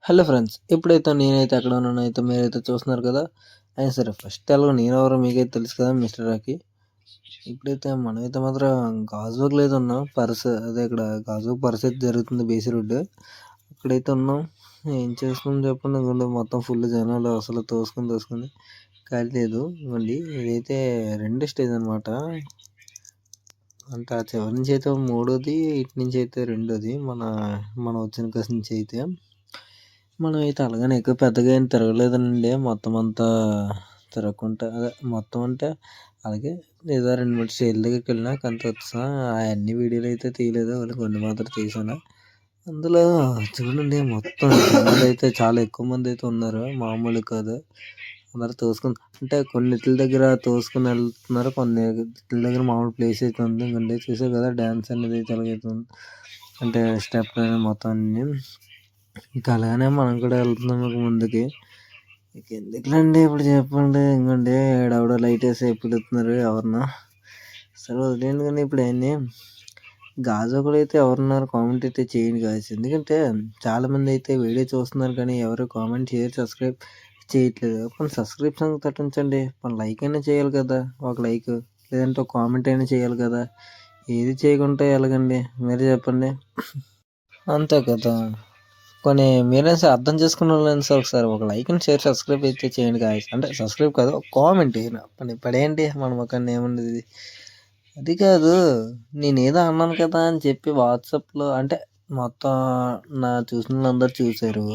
Hello friends, ఇప్పుడైతే నేనైతే ఎక్కడ ఉన్నానో అయితే మీరైతే చూస్తున్నారు కదా. అయినా సరే ఫస్ట్ ఎలాగో నేనెవరో మీకైతే తెలుసు కదా, మిస్టర్ రాకీ. ఇప్పుడైతే మనమైతే మాత్రం గాజువాకలో అయితే ఉన్నాం. అదే ఇక్కడ గాజువాక పరిస్థితి జరుగుతుంది, బీసీ రోడ్డు అక్కడైతే ఉన్నాం. ఏం చేస్తున్నాం చెప్పండి. ఇదిగోండి మొత్తం ఫుల్ జనాలు అసలు తోసుకొని ఖాళీ లేదు. ఇవ్వండి ఇదైతే రెండో స్టేజ్ అనమాట. అంటే ఆ చివరి నుంచి అయితే మూడోది, ఇటు నుంచి అయితే రెండోది. మనం వచ్చిన కసి నుంచి అయితే మనమైతే అలాగని ఎక్కువ పెద్దగా ఏం తిరగలేదండి. మొత్తం అంతా తిరగకుండా మొత్తం అంటే అలాగే ఏదో 2, 3 స్టేజ్ల దగ్గరికి వెళ్ళినా అంత వచ్చా. అవన్నీ వీడియోలు అయితే తీయలేదు, ఓన్లీ కొన్ని మాత్రం తీసాను. అందులో చూడండి మొత్తం జనాలైతే చాలా ఎక్కువ మంది అయితే ఉన్నారు, మామూలు కాదు. అందరూ అంటే కొన్నిట్ల దగ్గర తోసుకొని వెళ్తున్నారు, కొన్నిట్ల దగ్గర మామూలు ప్లేస్ అయితే ఉంది. ఇంకండి చూసారు కదా, డ్యాన్స్ అనేది అయితే ఎలాగైతుంది అంటే స్టెప్ అనేది మొత్తం అన్నీ. ఇంకా అలానే మనం కూడా వెళ్తున్నాం ముందుకి. ఇక ఎందుకులేండి ఇప్పుడు చెప్పండి. ఇంకోండి ఎవడో లైట్ వేసి పిలుస్తున్నారు ఎవరినో. సరే వదిలేండి. కానీ ఇప్పుడు అన్నీ గాజువాకలో అయితే ఎవరున్నారు కామెంట్ అయితే చేయండి గాయ్స్. ఎందుకంటే చాలామంది అయితే వీడియో చూస్తున్నారు కానీ ఎవరు కామెంట్, షేర్, సబ్స్క్రైబ్ చేయట్లేదు. కొన్ని సబ్స్క్రిప్షన్ తట్టించండి, కొన్ని లైక్ అయినా చేయాలి కదా. ఒక లైక్ లేదంటే ఒక కామెంట్ అయినా చేయాలి కదా. ఏది చేయకుంటే ఎలాగండి మీరే చెప్పండి. అంతే కదా. కొన్ని మీరైనా సరే అర్థం చేసుకున్న వాళ్ళైనా సరే ఒకసారి ఒక లైక్ అండ్ షేర్, సబ్స్క్రైబ్ అయితే చేయండి గాయ్స్. అంటే సబ్స్క్రైబ్ కాదు, ఒక కామెంట్ పడేయండి. మన మొక్కని ఏముండేది అది కాదు. నేనేదో అన్నాను కదా అని చెప్పి వాట్సాప్లో అంటే మొత్తం చూసిన వాళ్ళందరూ చూశారు,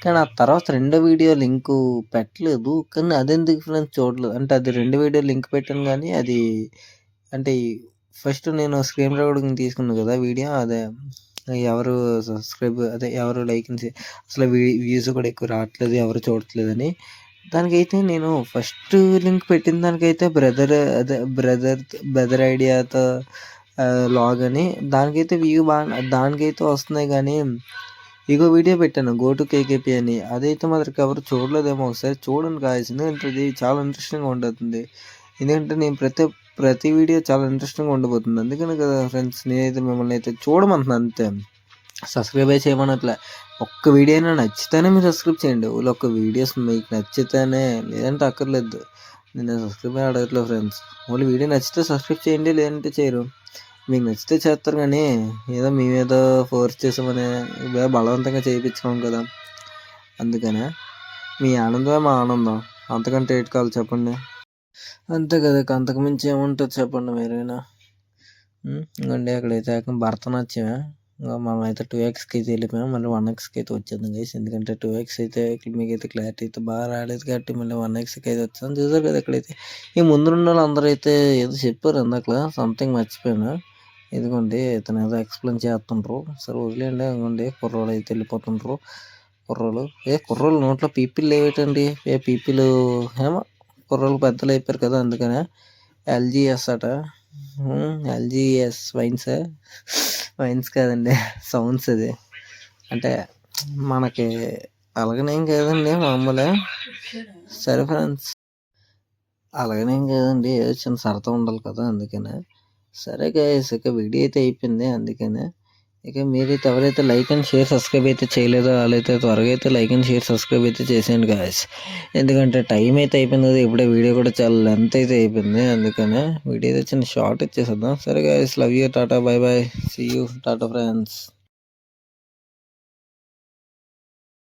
కానీ ఆ తర్వాత రెండో వీడియో లింకు పెట్టలేదు. కానీ అదెందుకు ఫ్రెండ్స్ చూడలేదు. అంటే అది రెండు వీడియో లింక్ పెట్టాను కానీ అది అంటే ఫస్ట్ నేను స్క్రీన్ రికార్డింగ్ తీసుకున్నాను కదా వీడియో, అదే ఎవరు సబ్స్క్రైబ్ ఎవరు లైక్ అసలు వ్యూస్ కూడా ఎక్కువ రావట్లేదు, ఎవరు చూడట్లేదని. దానికైతే నేను ఫస్ట్ లింక్ పెట్టిన దానికైతే బ్రదర్ ఐడియాతో లాగ్ అని దానికైతే దానికైతే వస్తున్నాయి. కానీ ఇగో వీడియో పెట్టాను గో టు కేకేపీ అని, అదైతే మాత్రం ఎవరు చూడలేదేమో. ఒకసారి చూడండి గాయ్స్, ఎందుకంటే ఇది చాలా ఇంట్రెస్టింగ్గా ఉంటుంది. ఎందుకంటే నేను ప్రతి వీడియో చాలా ఇంట్రెస్టింగ్గా ఉండబోతుంది. అందుకని కదా ఫ్రెండ్స్ నేనైతే మిమ్మల్ని అయితే చూడమంటున్నాను అంతే. సబ్స్క్రైబ్ అయితే చేయమన్నట్లే. ఒక్క వీడియో అయినా నచ్చితేనే మీరు సబ్స్క్రైబ్ చేయండి. ఒక్క వీడియోస్ మీకు నచ్చితేనే, లేదంటే అక్కర్లేదు. నేను సబ్స్క్రైబ్ అడగట్లేదు ఫ్రెండ్స్. ఓన్లీ వీడియో నచ్చితే సబ్స్క్రైబ్ చేయండి, లేదంటే చేయరు. మీకు నచ్చితే చేస్తారు కానీ ఏదో మేమేదో ఫోర్స్ చేసామని బలవంతంగా చేయించుకోం కదా. అందుకనే మీ ఆనందమే మా ఆనందం, అంతకంటే ఏటి కావాలి చెప్పండి. అంతే కదా, అంతకుమించి ఏముంటుంది చెప్పండి మీరైనా. ఇంకోండి అక్కడైతే భరతనాట్యమే. మనం అయితే 2xకి అయితే వెళ్ళిపోయాం, మళ్ళీ 1xకి అయితే వచ్చేద్దాం గైస్. ఎందుకంటే 2x అయితే మీకైతే క్లారిటీ అయితే బాగా రాలేదు కాబట్టి మళ్ళీ 1xకి అయితే వచ్చాను. చూసారు కదా ఇక్కడైతే ఈ ముందున్న వాళ్ళు అందరూ అయితే ఏదో చెప్పారు ఇందాక, సంథింగ్ మర్చిపోయాను. ఇదిగోండి ఇతను ఏదో ఎక్స్ప్లెయిన్ చేస్తుండ్రు. సరే వదిలేండి. ఇదిగోండి కుర్రోళ్ళు అయితే వెళ్ళిపోతుండ్రు. కుర్రోళ్ళు నోట్లో పీపీలు లేవేటండి. పీపీలు ఏమో కుర్రోళ్ళు పెద్దలు అయిపోయారు కదా, అందుకనే ఎల్జీఎస్ అట. ఎల్జీఎస్ వైన్స్ కాదండి, సౌండ్స్ అది. అంటే మనకి అలాగనేం కాదండి, మామూలే. సరే ఫ్రెండ్స్, అలాగనేం కాదండి, ఏదో చిన్న సరదా ఉండాలి కదా, అందుకనే. సరే గైస్, ఇక వీడియో అయితే అయిపోయింది. అందుకనే ఇక మీరైతే ఎవరైతే లైక్ అండ్ షేర్, సబ్స్క్రైబ్ అయితే చేయలేదో వాళ్ళైతే త్వరగా అయితే లైక్ అండ్ షేర్, సబ్స్క్రైబ్ అయితే చేసేయండి గాయస్. ఎందుకంటే టైం అయితే అయిపోయింది కదా, ఇప్పుడే వీడియో కూడా చాలా లెంత్ అయితే అయిపోయింది. అందుకనే వీడియో అయితే చిన్న షార్ట్ ఇచ్చేసేద్దాం. సరే guys, love you, tata, bye bye, see you, tata friends.